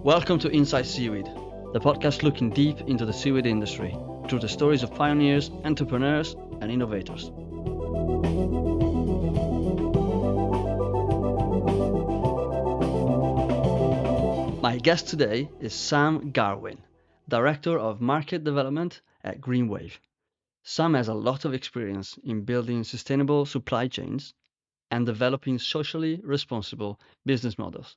Welcome to Inside Seaweed, the podcast looking deep into the seaweed industry through the stories of pioneers, entrepreneurs, and innovators. My guest today is Sam Garwin, Director of Market Development at GreenWave. Sam has a lot of experience in building sustainable supply chains and developing socially responsible business models.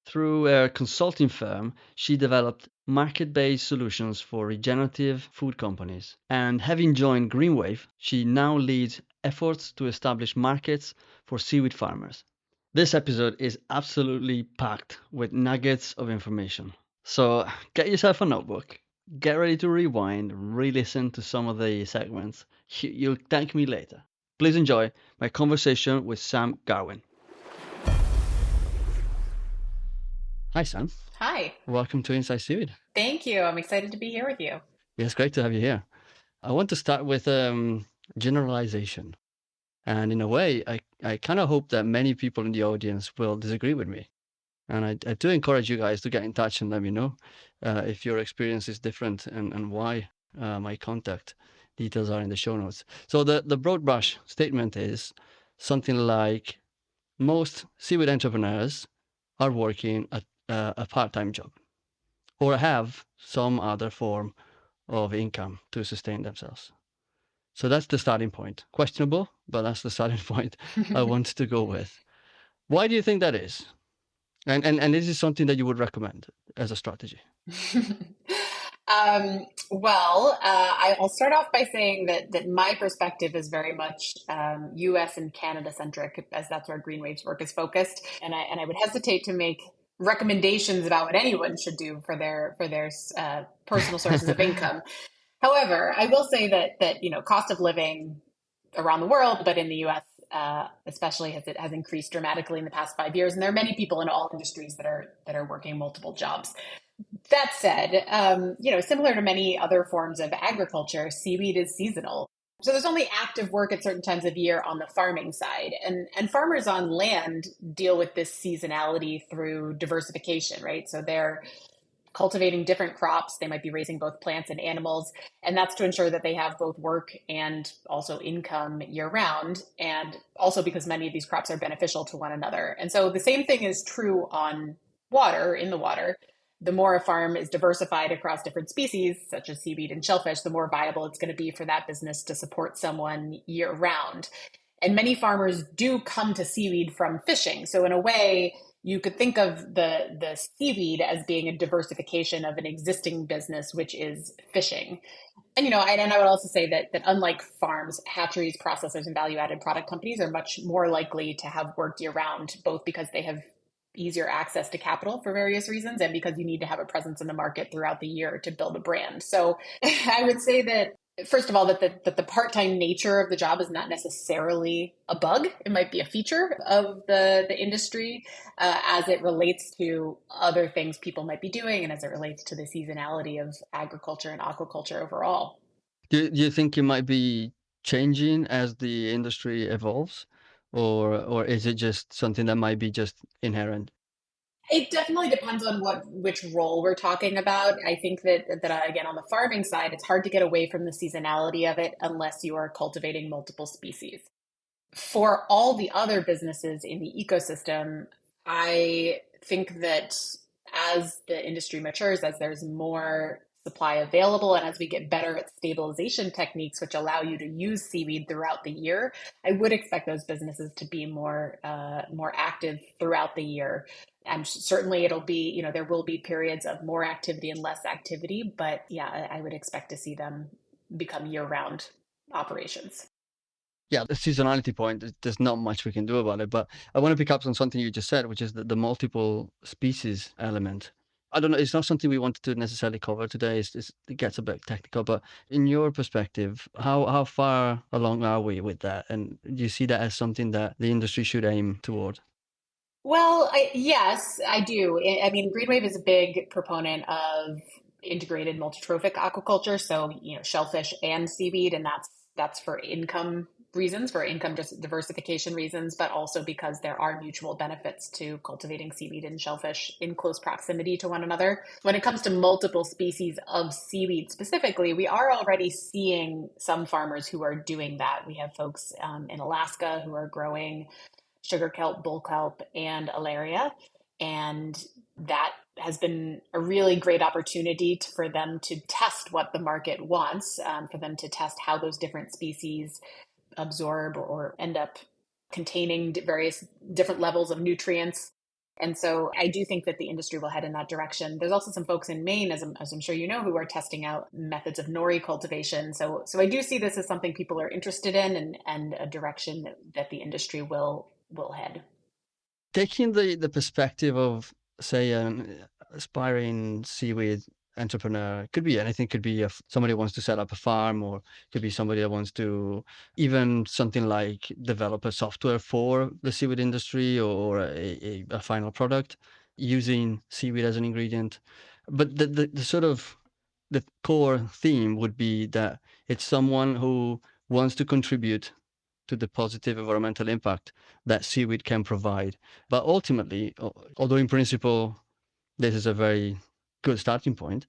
Through a consulting firm, she developed market-based solutions for regenerative food companies. And having joined GreenWave, she now leads efforts to establish markets for seaweed farmers. This episode is absolutely packed with nuggets of information. So get yourself a notebook, get ready to rewind, re-listen to some of the segments. You'll thank me later. Please enjoy my conversation with Sam Garwin. Hi, Sam. Hi. Welcome to Inside Seaweed. Thank you. I'm excited to be here with you. Yeah, it's great to have you here. I want to start with generalization. And in a way, I kind of hope that many people in the audience will disagree with me. And I do encourage you guys to get in touch and let me know if your experience is different and why. My contact details are in the show notes. So the broad brush statement is something like most seaweed entrepreneurs are working a part-time job or have some other form of income to sustain themselves. So that's the starting point. Questionable, but that's the starting point I want to go with. Why do you think that is? And this is something that you would recommend as a strategy. I'll start off by saying that my perspective is very much U.S. and Canada centric, as that's where GreenWave's work is focused. And I would hesitate to make recommendations about what anyone should do for their personal sources of income. However, I will say that cost of living around the world, but in the U.S. Especially has increased dramatically in the past 5 years, and there are many people in all industries that are working multiple jobs. That said, similar to many other forms of agriculture, seaweed is seasonal. So there's only active work at certain times of year on the farming side, and farmers on land deal with this seasonality through diversification, right? So they're cultivating different crops. They might be raising both plants and animals. And that's to ensure that they have both work and also income year round. And also because many of these crops are beneficial to one another. And so the same thing is true on water, in the water. The more a farm is diversified across different species, such as seaweed and shellfish, the more viable it's going to be for that business to support someone year round. And many farmers do come to seaweed from fishing. So in a way, you could think of the seaweed as being a diversification of an existing business, which is fishing. And I would also say that unlike farms, hatcheries, processors, and value-added product companies are much more likely to have work year-round, both because they have easier access to capital for various reasons, and because you need to have a presence in the market throughout the year to build a brand. So I would say that, first of all, that the part-time nature of the job is not necessarily a bug. It might be a feature of the industry as it relates to other things people might be doing and as it relates to the seasonality of agriculture and aquaculture overall. Do you think it might be changing as the industry evolves, or is it just something that might be just inherent? It definitely depends on which role we're talking about. I think that again, on the farming side, it's hard to get away from the seasonality of it unless you are cultivating multiple species. For all the other businesses in the ecosystem, I think that as the industry matures, as there's more supply available, and as we get better at stabilization techniques, which allow you to use seaweed throughout the year, I would expect those businesses to be more active throughout the year. And certainly it'll be, there will be periods of more activity and less activity, but yeah, I would expect to see them become year-round operations. Yeah, the seasonality point, there's not much we can do about it. But I want to pick up on something you just said, which is the multiple species element. I don't know, it's not something we wanted to necessarily cover today. It gets a bit technical, but in your perspective, how far along are we with that? And do you see that as something that the industry should aim toward? Well, yes, I do. I mean, GreenWave is a big proponent of integrated multitrophic aquaculture, so shellfish and seaweed, and that's for income reasons, for income just diversification reasons, but also because there are mutual benefits to cultivating seaweed and shellfish in close proximity to one another. When it comes to multiple species of seaweed specifically, we are already seeing some farmers who are doing that. We have folks in Alaska who are growing sugar kelp, bull kelp, and alaria. And that has been a really great opportunity for them to test what the market wants, for them to test how those different species absorb or end up containing various different levels of nutrients. And so I do think that the industry will head in that direction. There's also some folks in Maine, as I'm sure you know, who are testing out methods of nori cultivation. So I do see this as something people are interested in, and a direction that the industry will head. Taking the perspective of, say, an aspiring seaweed entrepreneur, could be anything. Could be if somebody wants to set up a farm, or could be somebody that wants to even something like develop a software for the seaweed industry, or a final product using seaweed as an ingredient. But the sort of the core theme would be that it's someone who wants to contribute to the positive environmental impact that seaweed can provide. But ultimately, although in principle this is a very good starting point,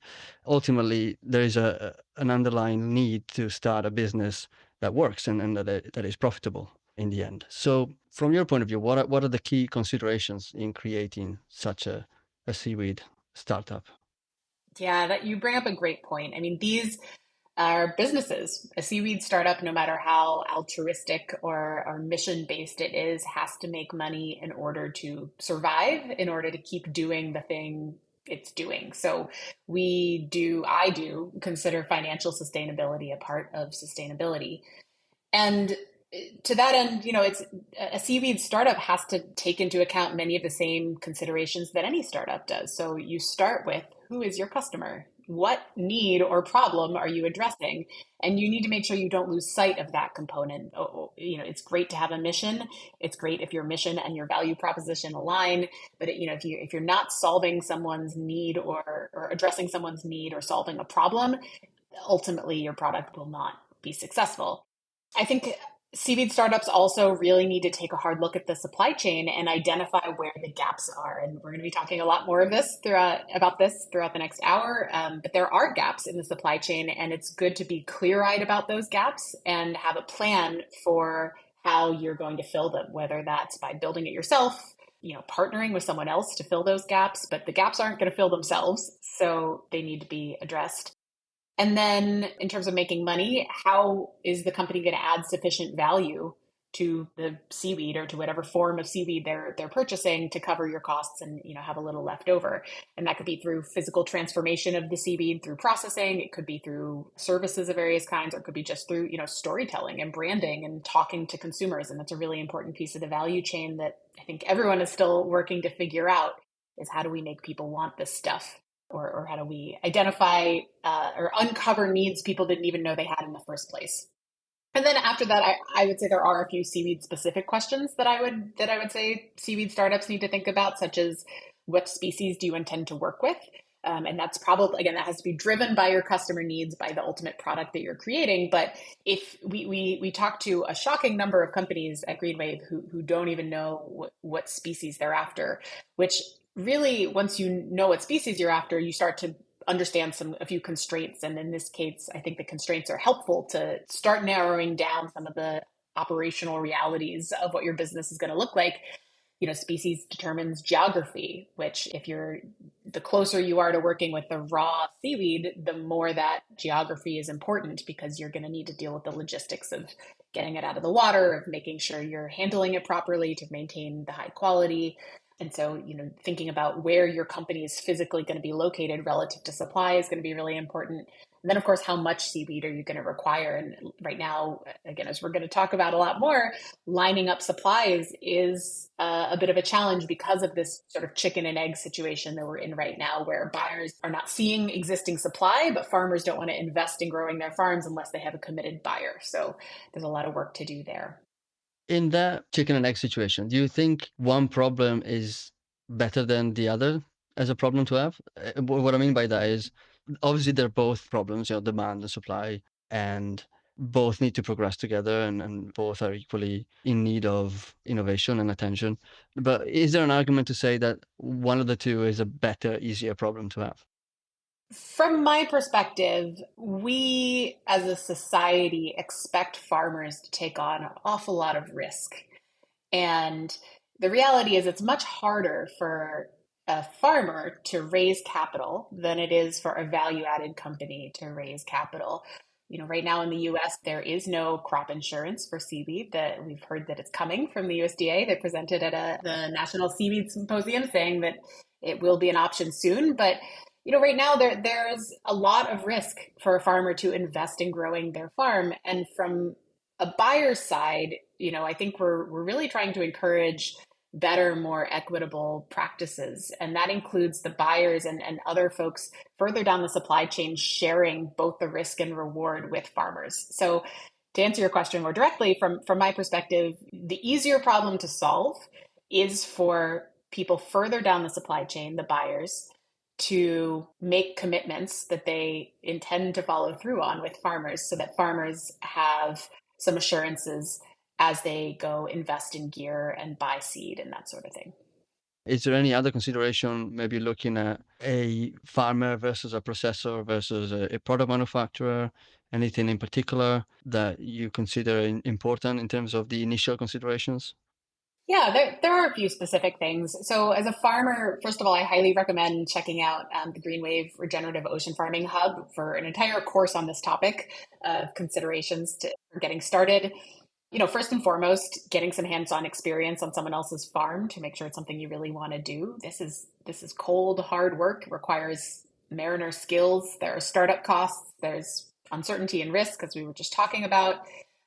ultimately there is an underlying need to start a business that works, and that is profitable in the end. So from your point of view, what are the key considerations in creating such a seaweed startup? Yeah, that you bring up a great point. I mean, these are businesses. A seaweed startup, no matter how altruistic or mission based it is, has to make money in order to survive, in order to keep doing the thing it's doing. So I do consider financial sustainability a part of sustainability. And to that end, it's a seaweed startup has to take into account many of the same considerations that any startup does. So you start with, who is your customer? What need or problem are you addressing? And you need to make sure you don't lose sight of that component. It's great to have a mission. It's great if your mission and your value proposition align. But if you're not solving someone's need, or addressing someone's need, or solving a problem, ultimately your product will not be successful. I think seaweed startups also really need to take a hard look at the supply chain and identify where the gaps are. And we're going to be talking a lot more of this about this throughout the next hour. But there are gaps in the supply chain, and it's good to be clear-eyed about those gaps and have a plan for how you're going to fill them, whether that's by building it yourself, partnering with someone else to fill those gaps. But the gaps aren't going to fill themselves, so they need to be addressed. And then in terms of making money, how is the company going to add sufficient value to the seaweed, or to whatever form of seaweed they're purchasing, to cover your costs and have a little left over? And that could be through physical transformation of the seaweed, through processing. It could be through services of various kinds, or it could be just through storytelling and branding and talking to consumers. And that's a really important piece of the value chain that I think everyone is still working to figure out, is how do we make people want this stuff? Or how do we identify or uncover needs people didn't even know they had in the first place? And then after that, I would say there are a few seaweed specific questions that I would say seaweed startups need to think about, such as, what species do you intend to work with? And that's probably, again, that has to be driven by your customer needs, by the ultimate product that you're creating. But if we talk to a shocking number of companies at GreenWave who don't even know what species they're after, which really, once you know what species you're after, you start to understand a few constraints. And in this case, I think the constraints are helpful to start narrowing down some of the operational realities of what your business is going to look like. Species determines geography, which, the closer you are to working with the raw seaweed, the more that geography is important, because you're going to need to deal with the logistics of getting it out of the water, of making sure you're handling it properly to maintain the high quality. And so, thinking about where your company is physically going to be located relative to supply is going to be really important. And then, of course, how much seaweed are you going to require? And right now, again, as we're going to talk about a lot more, lining up supplies is a bit of a challenge, because of this sort of chicken and egg situation that we're in right now, where buyers are not seeing existing supply, but farmers don't want to invest in growing their farms unless they have a committed buyer. So there's a lot of work to do there. In that chicken and egg situation, do you think one problem is better than the other as a problem to have? What I mean by that is, obviously they're both problems, demand and supply, and both need to progress together, and both are equally in need of innovation and attention. But is there an argument to say that one of the two is a better, easier problem to have? From my perspective, we as a society expect farmers to take on an awful lot of risk. And the reality is, it's much harder for a farmer to raise capital than it is for a value added company to raise capital. Right now in the US, there is no crop insurance for seaweed. That we've heard that it's coming from the USDA. They presented at the National Seaweed Symposium saying that it will be an option soon. But right now there's a lot of risk for a farmer to invest in growing their farm. And from a buyer's side, I think we're really trying to encourage better, more equitable practices. And that includes the buyers and other folks further down the supply chain sharing both the risk and reward with farmers. So to answer your question more directly, from my perspective, the easier problem to solve is for people further down the supply chain, the buyers, to make commitments that they intend to follow through on with farmers so that farmers have some assurances as they go invest in gear and buy seed and that sort of thing. Is there any other consideration, maybe looking at a farmer versus a processor versus a product manufacturer? Anything in particular that you consider important in terms of the initial considerations? Yeah, there are a few specific things. So, as a farmer, first of all, I highly recommend checking out the GreenWave Regenerative Ocean Farming Hub for an entire course on this topic of considerations for getting started. First and foremost, getting some hands-on experience on someone else's farm to make sure it's something you really want to do. This is cold, hard work. It requires mariner skills. There are startup costs. There's uncertainty and risk, as we were just talking about.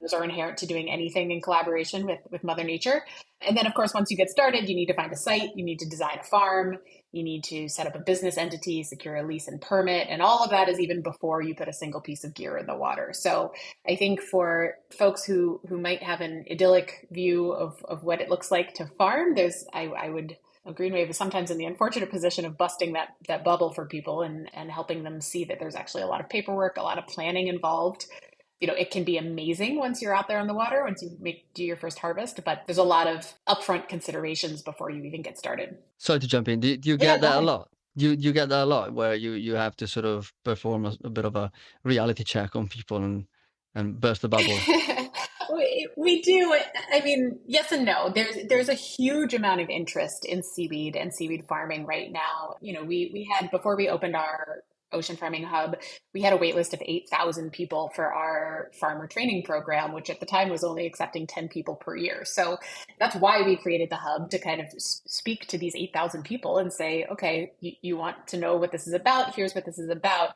Those are inherent to doing anything in collaboration with Mother Nature. And then, of course, once you get started, you need to find a site, you need to design a farm, you need to set up a business entity, secure a lease and permit, and all of that is even before you put a single piece of gear in the water. So I think for folks who might have an idyllic view of what it looks like to farm, I would GreenWave is sometimes in the unfortunate position of busting that bubble for people and helping them see that there's actually a lot of paperwork, a lot of planning involved. It can be amazing once you're out there on the water, once you do your first harvest, but there's a lot of upfront considerations before you even get started. Sorry to jump in. Do you Yeah, get go that a ahead. lot? You get that a lot where you have to sort of perform a bit of a reality check on people and burst the bubble? We do. I mean, yes and no. There's a huge amount of interest in seaweed and seaweed farming right now. We had, before we opened our ocean farming hub, we had a wait list of 8,000 people for our farmer training program, which at the time was only accepting 10 people per year. So that's why we created the hub, to kind of speak to these 8,000 people and say, okay, you want to know what this is about? Here's what this is about.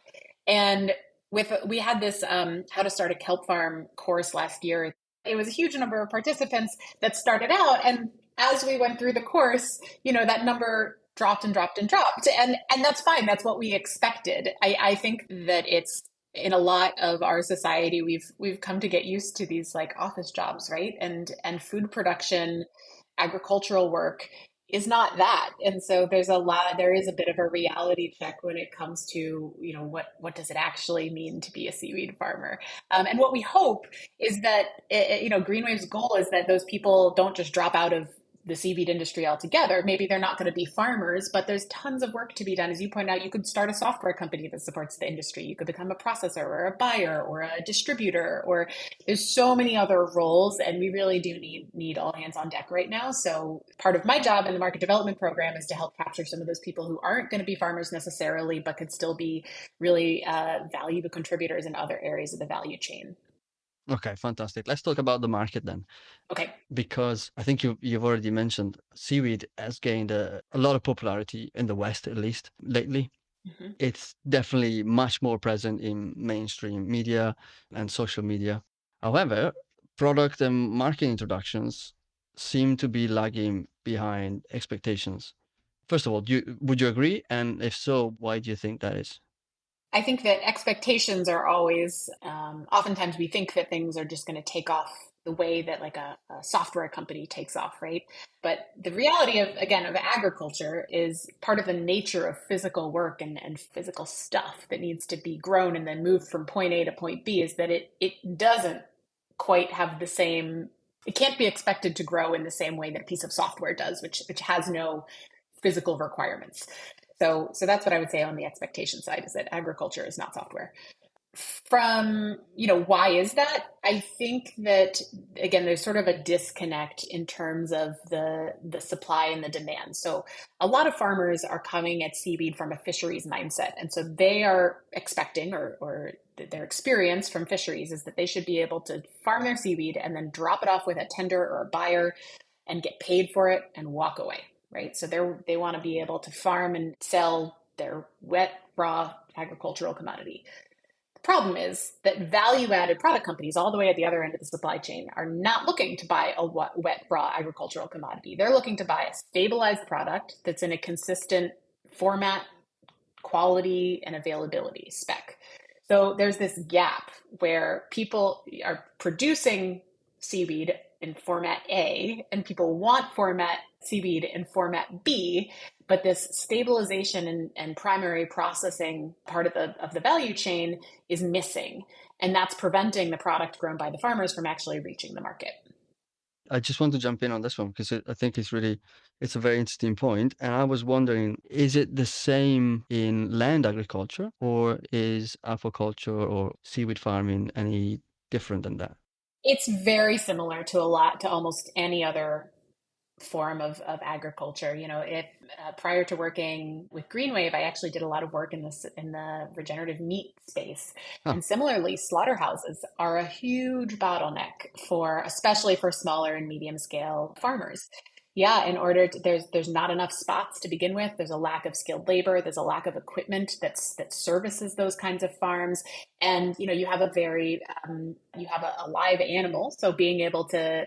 And we had this how to start a kelp farm course last year. It was a huge number of participants that started out, and as we went through the course, that number dropped and dropped and dropped, and that's fine. That's what we expected. I think that it's, in a lot of our society, we've come to get used to these like office jobs, right? And food production, agricultural work is not that. And so there is a bit of a reality check when it comes to, what does it actually mean to be a seaweed farmer? And what we hope is that, GreenWave's goal is that those people don't just drop out of the seaweed industry altogether. Maybe they're not going to be farmers, but there's tons of work to be done. As you point out, you could start a software company that supports the industry. You could become a processor or a buyer or a distributor, or there's so many other roles, and we really do need all hands on deck right now. So part of my job in the market development program is to help capture some of those people who aren't going to be farmers necessarily, but could still be really valuable contributors in other areas of the value chain. Okay, fantastic. Let's talk about the market then, Okay. because I think you've already mentioned seaweed has gained a lot of popularity in the West, at least lately. Mhm. It's definitely much more present in mainstream media and social media. However, product and market introductions seem to be lagging behind expectations. First of all, would you agree? And if so, why do you think that is? I think that expectations are always, oftentimes we think that things are just going to take off the way that like a software company takes off, right? But the reality of, again, of agriculture is part of the nature of physical work and physical stuff that needs to be grown and then moved from point A to point B is that it doesn't quite have the same, it can't be expected to grow in the same way that a piece of software does, which has no physical requirements. So that's what I would say on the expectation side, is that agriculture is not software. From, why is that? I think that, again, there's sort of a disconnect in terms of the supply and the demand. So a lot of farmers are coming at seaweed from a fisheries mindset. And so they are expecting, or their experience from fisheries is that they should be able to farm their seaweed and then drop it off with a tender or a buyer and get paid for it and walk away, right? So they want to be able to farm and sell their wet, raw agricultural commodity. Problem is that value-added product companies all the way at the other end of the supply chain are not looking to buy a wet, raw agricultural commodity. They're looking to buy a stabilized product that's in a consistent format, quality, and availability spec. So there's this gap where people are producing seaweed in format A and people want format seaweed in format B, but this stabilization and primary processing part of the value chain is missing. And that's preventing the product grown by the farmers from actually reaching the market. I just want to jump in on this one because I think it's a very interesting point. And I was wondering, is it the same in land agriculture, or is aquaculture or seaweed farming any different than that? It's very similar to almost any other form of agriculture. If prior to working with GreenWave, I actually did a lot of work in the regenerative meat space. Huh. And similarly, slaughterhouses are a huge bottleneck especially for smaller and medium scale farmers. Yeah, in order to, there's not enough spots to begin with. There's a lack of skilled labor. There's a lack of equipment that services those kinds of farms. And you have you have a live animal, so being able to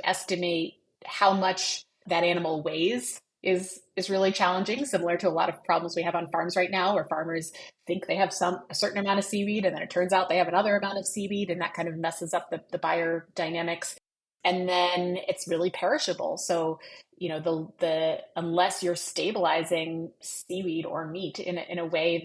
estimate how much that animal weighs is really challenging, similar to a lot of problems we have on farms right now, where farmers think they have a certain amount of seaweed, and then it turns out they have another amount of seaweed, and that kind of messes up the buyer dynamics. And then it's really perishable. So, the unless you're stabilizing seaweed or meat in a way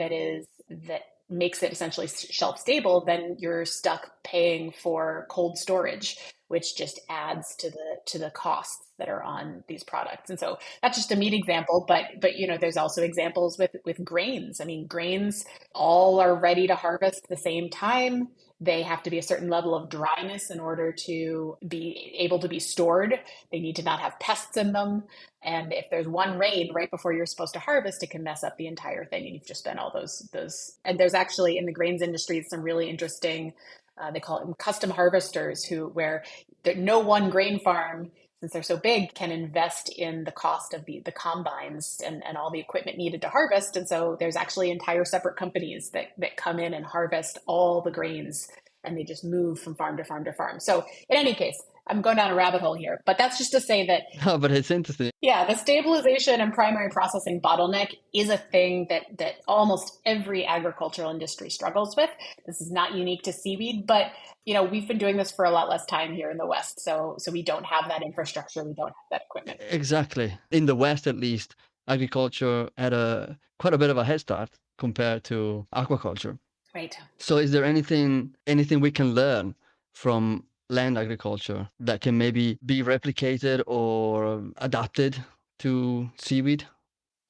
that makes it essentially shelf stable, then you're stuck paying for cold storage, which just adds to the costs that are on these products. And so that's just a meat example, but there's also examples with grains. I mean, grains all are ready to harvest at the same time. They have to be a certain level of dryness in order to be able to be stored. They need to not have pests in them. And if there's one rain right before you're supposed to harvest, it can mess up the entire thing. And you've just spent all those. And there's actually in the grains industry some really interesting, they call it custom harvesters, where no one grain farm, since they're so big, can invest in the cost of the combines and all the equipment needed to harvest. And so there's actually entire separate companies that come in and harvest all the grains, and they just move from farm to farm to farm. So in any case, I'm going down a rabbit hole here, but that's just to say that, No, but it's interesting. yeah, the stabilization and primary processing bottleneck is a thing that almost every agricultural industry struggles with. This is not unique to seaweed, but we've been doing this for a lot less time here in the West, so we don't have that infrastructure, we don't have that equipment. Exactly. In the West, at least, agriculture had quite a bit of a head start compared to aquaculture. Right. So is there anything we can learn from land agriculture that can maybe be replicated or adapted to seaweed?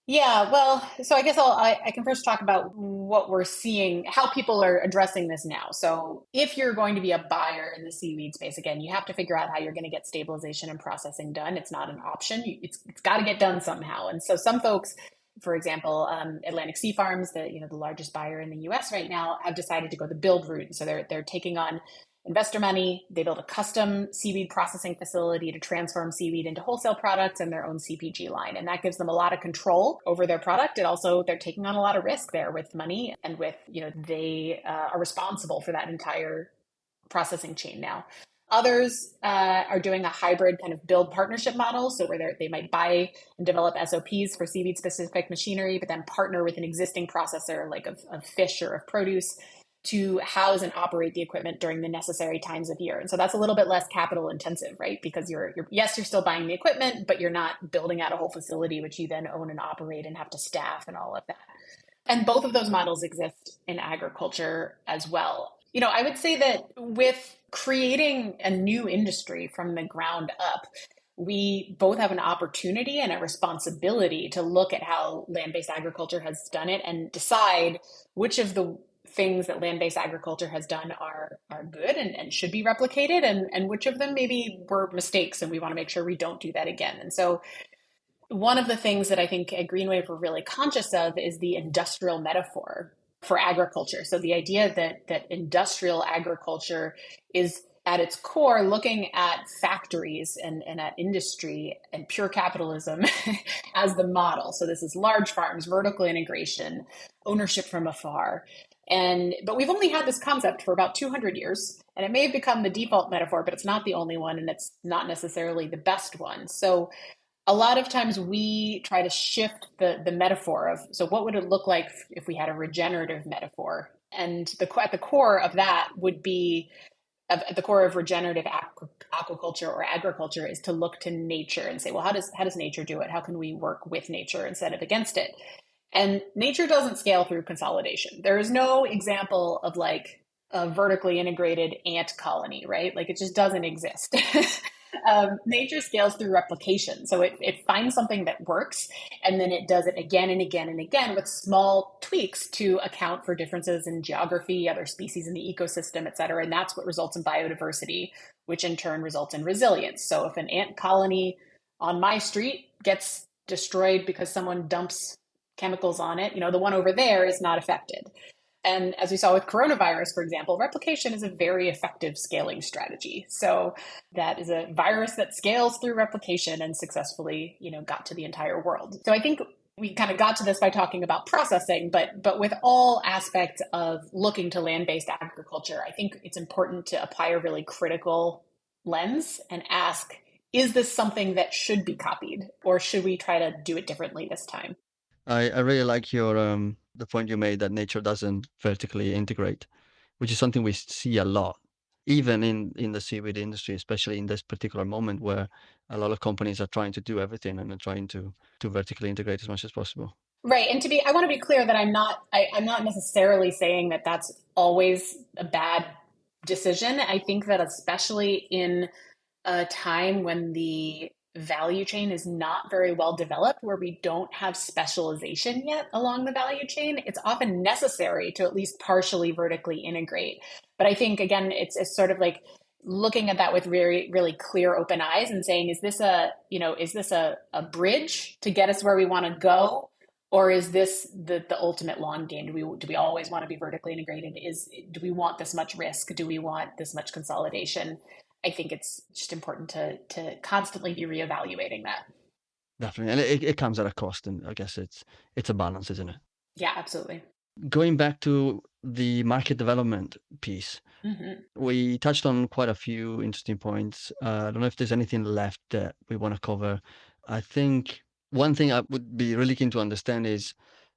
Yeah, well, so I guess I can first talk about what we're seeing, how people are addressing this now. So if you're going to be a buyer in the seaweed space, again, you have to figure out how you're going to get stabilization and processing done. It's not an option. It's got to get done somehow. And so some folks, for example, Atlantic Sea Farms, the largest buyer in the U.S. right now, have decided to go the build route. So they're taking on investor money. They build a custom seaweed processing facility to transform seaweed into wholesale products and their own CPG line. And that gives them a lot of control over their product. And also they're taking on a lot of risk there with money and with, they are responsible for that entire processing chain now. Others are doing a hybrid kind of build partnership model. So where they might buy and develop SOPs for seaweed specific machinery, but then partner with an existing processor like of fish or of produce to house and operate the equipment during the necessary times of year. And so that's a little bit less capital intensive, right? Because yes, you're still buying the equipment, but you're not building out a whole facility, which you then own and operate and have to staff and all of that. And both of those models exist in agriculture as well. I would say that with creating a new industry from the ground up, we both have an opportunity and a responsibility to look at how land-based agriculture has done it and decide which of the things that land-based agriculture has done are good and should be replicated, and which of them maybe were mistakes and we want to make sure we don't do that again. And so one of the things that I think at GreenWave we're really conscious of is the industrial metaphor for agriculture. So the idea that industrial agriculture is at its core looking at factories and at industry and pure capitalism as the model. So this is large farms, vertical integration, ownership from afar. But we've only had this concept for about 200 years, and it may have become the default metaphor, but it's not the only one, and it's not necessarily the best one. So a lot of times we try to shift the metaphor of, so what would it look like if we had a regenerative metaphor? And at the core of that would be, at the core of regenerative aquaculture or agriculture, is to look to nature and say, well, how does nature do it? How can we work with nature instead of against it? And nature doesn't scale through consolidation. There is no example of like a vertically integrated ant colony, right? Like it just doesn't exist. Nature scales through replication. So it finds something that works, and then it does it again and again and again with small tweaks to account for differences in geography, other species in the ecosystem, et cetera. And that's what results in biodiversity, which in turn results in resilience. So if an ant colony on my street gets destroyed because someone dumps chemicals on it, the one over there is not affected. And as we saw with coronavirus, for example, replication is a very effective scaling strategy. So that is a virus that scales through replication and successfully, got to the entire world. So I think we kind of got to this by talking about processing, but with all aspects of looking to land-based agriculture, I think it's important to apply a really critical lens and ask, is this something that should be copied, or should we try to do it differently this time? I really like your the point you made that nature doesn't vertically integrate, which is something we see a lot, even in the seaweed industry, especially in this particular moment where a lot of companies are trying to do everything and are trying to vertically integrate as much as possible. Right. And I want to be clear that I'm not necessarily saying that that's always a bad decision. I think that especially in a time when the value chain is not very well developed, where we don't have specialization yet along the value chain, it's often necessary to at least partially vertically integrate. But I think, again, it's sort of like looking at that with very, really clear, open eyes and saying, is this a bridge to get us where we want to go? Or is this the ultimate long game? Do we always want to be vertically integrated? Do we want this much risk? Do we want this much consolidation? I think it's just important to constantly be reevaluating that. Definitely, and it comes at a cost, and I guess it's a balance, isn't it? Yeah, absolutely. Going back to the market development piece, we touched on quite a few interesting points. I don't know if there's anything left that we want to cover. I think one thing I would be really keen to understand is,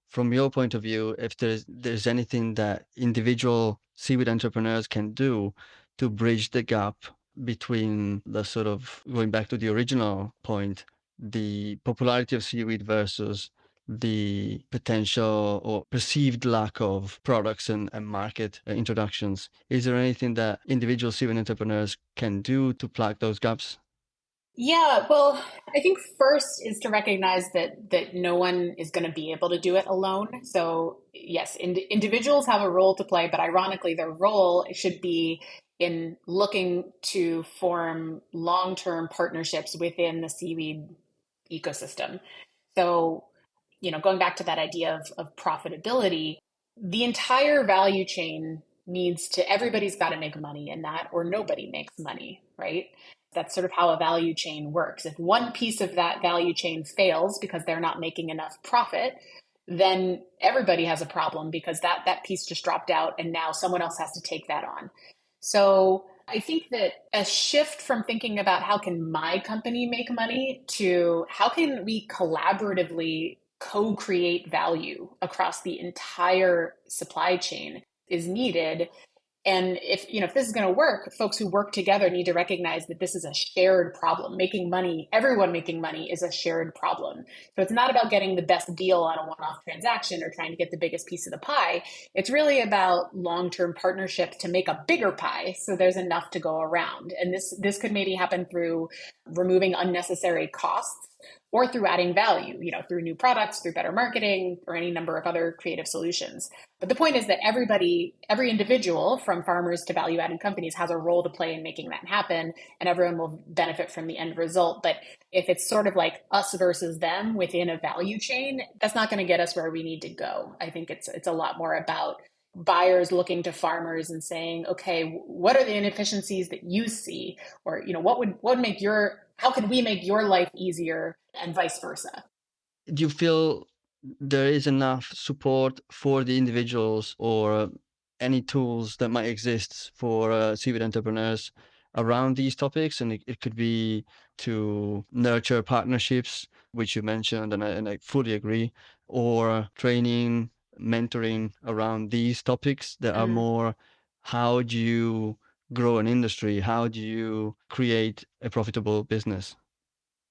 from your point of view, if there's anything that individual seaweed entrepreneurs can do to bridge the gap between the sort of, going back to the original point, the popularity of seaweed versus the potential or perceived lack of products and market introductions. Is there anything that individual seaweed entrepreneurs can do to plug those gaps? Yeah, well, I think first is to recognize that no one is going to be able to do it alone. So yes, individuals have a role to play, but ironically, their role should be in looking to form long-term partnerships within the seaweed ecosystem. So, going back to that idea of profitability, the entire value chain everybody's got to make money in that, or nobody makes money, right? That's sort of how a value chain works. If one piece of that value chain fails because they're not making enough profit, then everybody has a problem because that piece just dropped out and now someone else has to take that on. So I think that a shift from thinking about how can my company make money to how can we collaboratively co-create value across the entire supply chain is needed. And if this is going to work, folks who work together need to recognize that this is a shared problem. Making money, everyone making money is a shared problem. So it's not about getting the best deal on a one-off transaction or trying to get the biggest piece of the pie. It's really about long-term partnerships to make a bigger pie so there's enough to go around. And this could maybe happen through removing unnecessary costs or through adding value, through new products, through better marketing, or any number of other creative solutions. But the point is that every individual, from farmers to value added companies, has a role to play in making that happen, and everyone will benefit from the end result. But if it's sort of like us versus them within a value chain, that's not going to get us where we need to go. I think it's a lot more about buyers looking to farmers and saying, okay, what are the inefficiencies that you see? Or, what would make how can we make your life easier, and vice versa? Do you feel there is enough support for the individuals or any tools that might exist for seaweed entrepreneurs around these topics? And it could be to nurture partnerships, which you mentioned, and I fully agree, or training, mentoring around these topics that are Mm. more how do you grow an industry? How do you create a profitable business?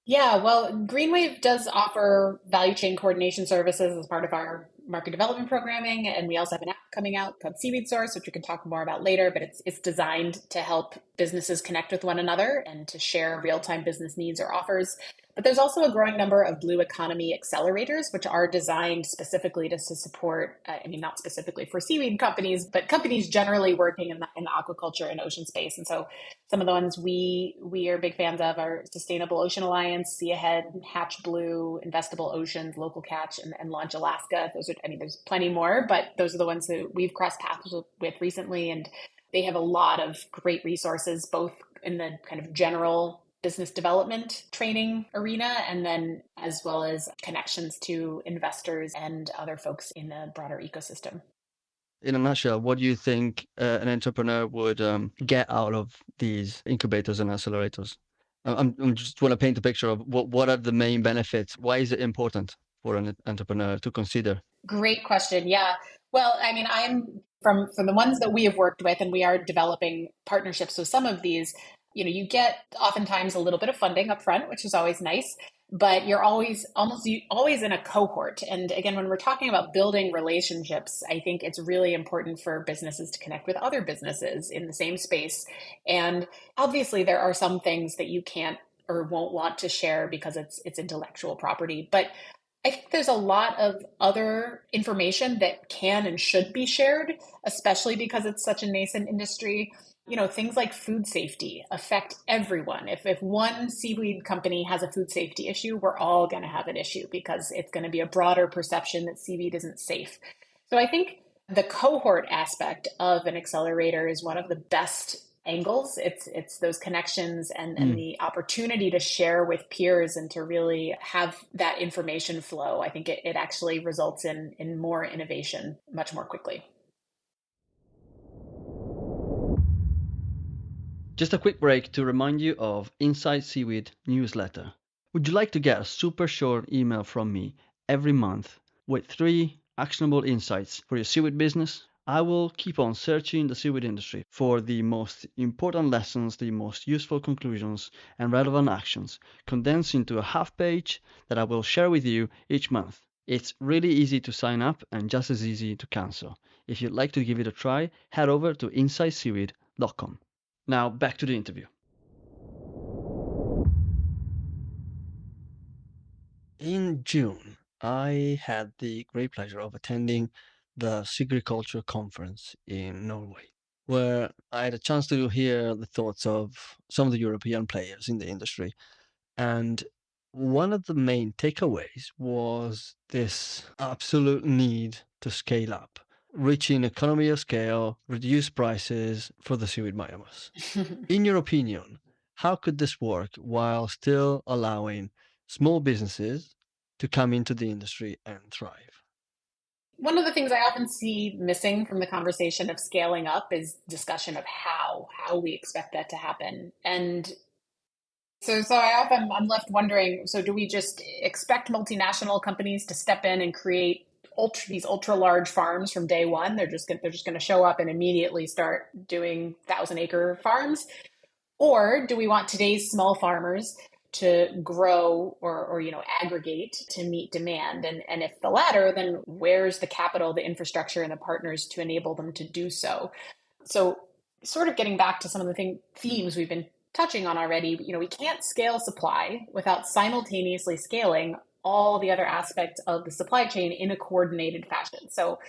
Yeah, well, GreenWave does offer value chain coordination services as part of our market development programming, and we also have an app coming out called Seaweed Source, which we can talk more about later. But it's designed to help businesses connect with one another and to share real time business needs or offers. But there's also a growing number of blue economy accelerators, which are designed specifically to support, not specifically for seaweed companies, but companies generally working in the aquaculture and ocean space. And so some of the ones we are big fans of are Sustainable Ocean Alliance, Sea Ahead, Hatch Blue, Investable Oceans, Local Catch, and Launch Alaska. There's plenty more, but those are the ones that we've crossed paths with recently. And they have a lot of great resources, both in the kind of general business development training arena, and then as well as connections to investors and other folks in the broader ecosystem. In a nutshell, what do you think an entrepreneur would get out of these incubators and accelerators? I'm just want to paint a picture of what are the main benefits. Why is it important for an entrepreneur to consider? Great question. Yeah. Well, I mean, I'm from the ones that we have worked with, and we are developing partnerships with some of these. You get oftentimes a little bit of funding up front, which is always nice, but you're always in a cohort. And again, when we're talking about building relationships, I think it's really important for businesses to connect with other businesses in the same space. And obviously, there are some things that you can't or won't want to share because it's intellectual property, but I think there's a lot of other information that can and should be shared, especially because it's such a nascent industry. Things like food safety affect everyone. If one seaweed company has a food safety issue, we're all going to have an issue because it's going to be a broader perception that seaweed isn't safe. So I think the cohort aspect of an accelerator is one of the best angles. It's those connections and Mm. the opportunity to share with peers and to really have that information flow. I think it actually results in more innovation much more quickly. Just a quick break to remind you of Inside Seaweed newsletter. Would you like to get a super short email from me every month with 3 actionable insights for your seaweed business? I will keep on searching the seaweed industry for the most important lessons, the most useful conclusions, and relevant actions, condensed into a half page that I will share with you each month. It's really easy to sign up and just as easy to cancel. If you'd like to give it a try, head over to insideseaweed.com. Now back to the interview. In June, I had the great pleasure of attending the Sigriculture conference in Norway, where I had a chance to hear the thoughts of some of the European players in the industry. And one of the main takeaways was this absolute need to scale up, reaching economy of scale, reduce prices for the seaweed biomass. In your opinion, how could this work while still allowing small businesses to come into the industry and thrive? One of the things I often see missing from the conversation of scaling up is discussion of how we expect that to happen. And so I'm left wondering, so do we just expect multinational companies to step in and create these ultra large farms from day one. They're just going to show up and immediately start doing 1,000-acre farms? Or do we want today's small farmers to grow or aggregate to meet demand? And if the latter, then where's the capital, the infrastructure, and the partners to enable them to do so? So sort of getting back to some of the themes we've been touching on already, we can't scale supply without simultaneously scaling all the other aspects of the supply chain in a coordinated fashion. So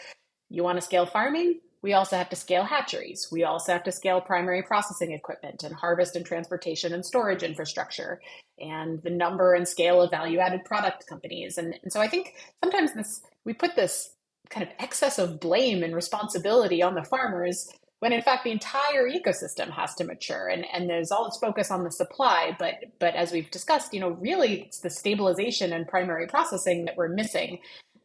you want to scale farming? We also have to scale hatcheries. We also have to scale primary processing equipment and harvest and transportation and storage infrastructure and the number and scale of value added product companies. And so I think sometimes we put this kind of excess of blame and responsibility on the farmers when in fact the entire ecosystem has to mature, and there's all this focus on the supply, but as we've discussed, really it's the stabilization and primary processing that we're missing.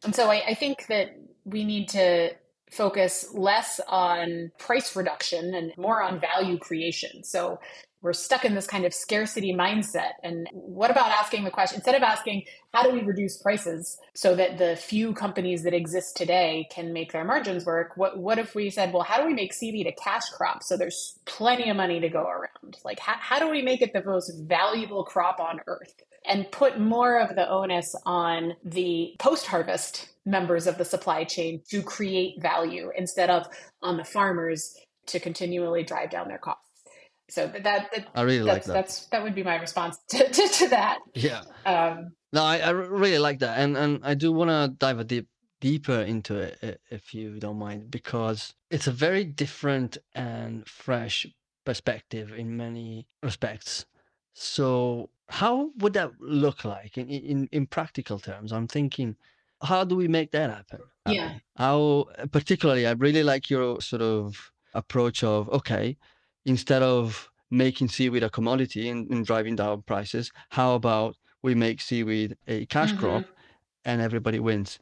And so I think that we need to focus less on price reduction and more on value creation. So we're stuck in this kind of scarcity mindset. And what about asking the question, instead of asking, how do we reduce prices so that the few companies that exist today can make their margins work? What if we said, well, how do we make seaweed a cash crop so there's plenty of money to go around? Like, how do we make it the most valuable crop on earth? And put more of the onus on the post-harvest members of the supply chain to create value instead of on the farmers to continually drive down their costs. So I really like that. that would be my response to that. Yeah. Um, No, I really like that, and I do want to dive deeper into it, if you don't mind, because it's a very different and fresh perspective in many respects. So, how would that look like in practical terms? I'm thinking, how do we make that happen, yeah. Abby? How, particularly, I really like your sort of approach of, okay, instead of making seaweed a commodity and driving down prices, how about we make seaweed a cash Mm-hmm. crop and everybody wins?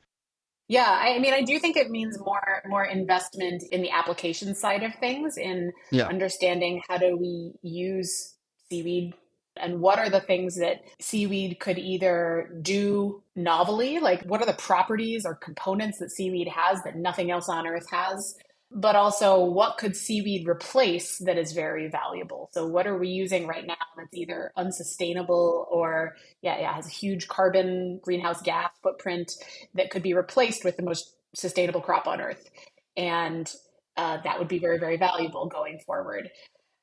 Yeah, I mean, I do think it means more investment in the application side of things, in Yeah. understanding how do we use seaweed and what are the things that seaweed could either do novelly, like what are the properties or components that seaweed has that nothing else on earth has, but also what could seaweed replace that is very valuable. So what are we using right now that's either unsustainable or has a huge carbon greenhouse gas footprint that could be replaced with the most sustainable crop on earth. And that would be very, very valuable going forward.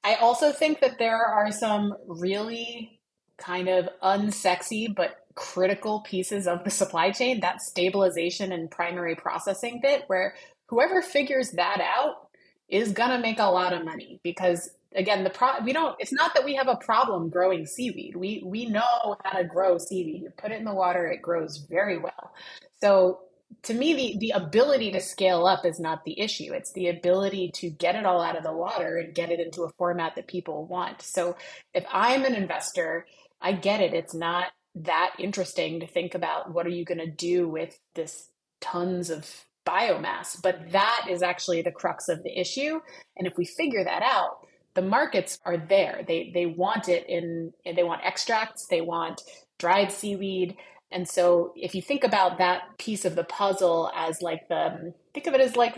I also think that there are some really kind of unsexy but critical pieces of the supply chain, that stabilization and primary processing bit, where whoever figures that out is going to make a lot of money because again, we don't, it's not that we have a problem growing seaweed. We know how to grow seaweed. You put it in the water, it grows very well. So to me, the ability to scale up is not the issue. It's the ability to get it all out of the water and get it into a format that people want. So if I'm an investor, I get it. It's not that interesting to think about what are you going to do with this tons of biomass, but that is actually the crux of the issue. And if we figure that out, the markets are there. They want it they want extracts, they want dried seaweed. And so if you think about that piece of the puzzle as think of it as like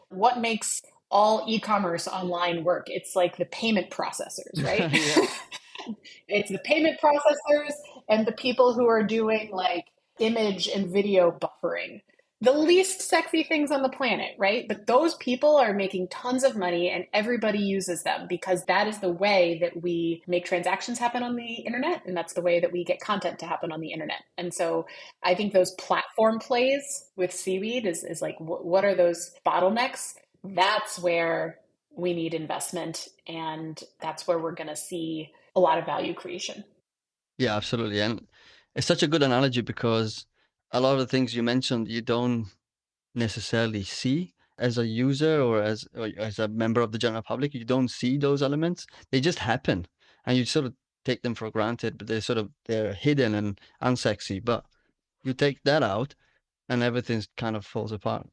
what makes all e-commerce online work. It's like the payment processors, right? Yeah. It's the payment processors and the people who are doing like image and video buffering. The least sexy things on the planet, right? But those people are making tons of money and everybody uses them because that is the way that we make transactions happen on the internet. And that's the way that we get content to happen on the internet. And so I think those platform plays with seaweed is like, what are those bottlenecks? That's where we need investment. And that's where we're going to see a lot of value creation. Yeah, absolutely. And it's such a good analogy because a lot of the things you mentioned, you don't necessarily see as a user or as a member of the general public. You don't see those elements. They just happen and you sort of take them for granted, but they're hidden and unsexy. But you take that out and everything kind of falls apart.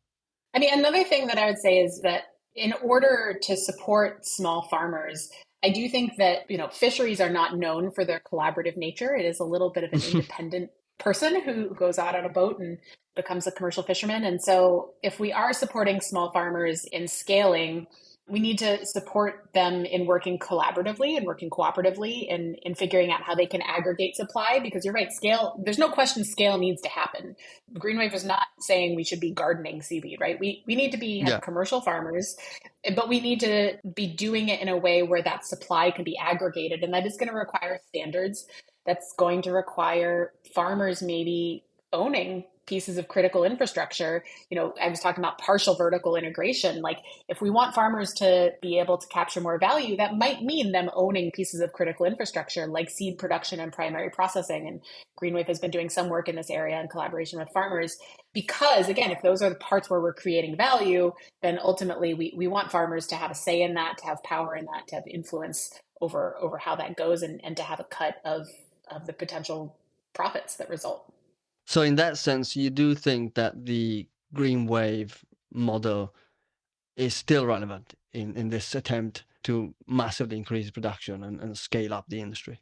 I mean, another thing that I would say is that in order to support small farmers, I do think that, fisheries are not known for their collaborative nature. It is a little bit of an independent person who goes out on a boat and becomes a commercial fisherman. And so if we are supporting small farmers in scaling, we need to support them in working collaboratively and working cooperatively in figuring out how they can aggregate supply, because you're right, scale, there's no question scale needs to happen. GreenWave is not saying we should be gardening seaweed, right? We need to be have Yeah. commercial farmers, but we need to be doing it in a way where that supply can be aggregated. And that is going to require standards. That's going to require farmers maybe owning pieces of critical infrastructure. I was talking about partial vertical integration. Like, if we want farmers to be able to capture more value, that might mean them owning pieces of critical infrastructure like seed production and primary processing. And GreenWave has been doing some work in this area in collaboration with farmers, because again, if those are the parts where we're creating value, then ultimately we want farmers to have a say in that, to have power in that, to have influence over how that goes, and to have a cut of the potential profits that result. So in that sense, you do think that the green wave model is still relevant in this attempt to massively increase production and scale up the industry?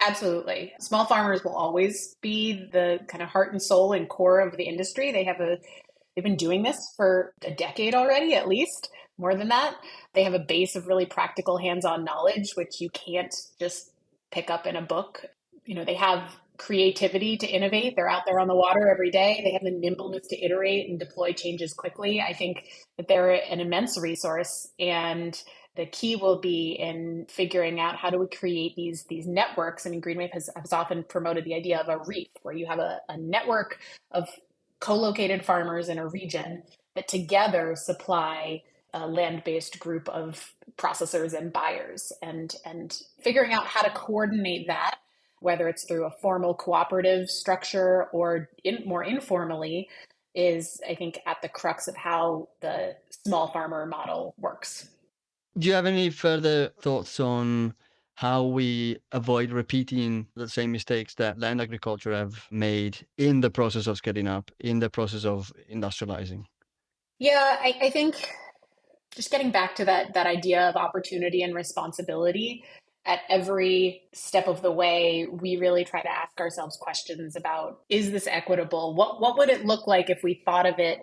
Absolutely. Small farmers will always be the kind of heart and soul and core of the industry. They've been doing this for a decade already, at least more than that. They have a base of really practical hands-on knowledge, which you can't just pick up in a book. They have creativity to innovate. They're out there on the water every day. They have the nimbleness to iterate and deploy changes quickly. I think that they're an immense resource, and the key will be in figuring out how do we create these networks. I mean, GreenWave has often promoted the idea of a reef, where you have a network of co-located farmers in a region that together supply a land-based group of processors and buyers, and figuring out how to coordinate that, whether it's through a formal cooperative structure or more informally, is, I think, at the crux of how the small farmer model works. Do you have any further thoughts on how we avoid repeating the same mistakes that land agriculture have made in the process of scaling up, in the process of industrializing? Yeah, I think just getting back to that idea of opportunity and responsibility, at every step of the way, we really try to ask ourselves questions about, is this equitable? What would it look like if we thought of it,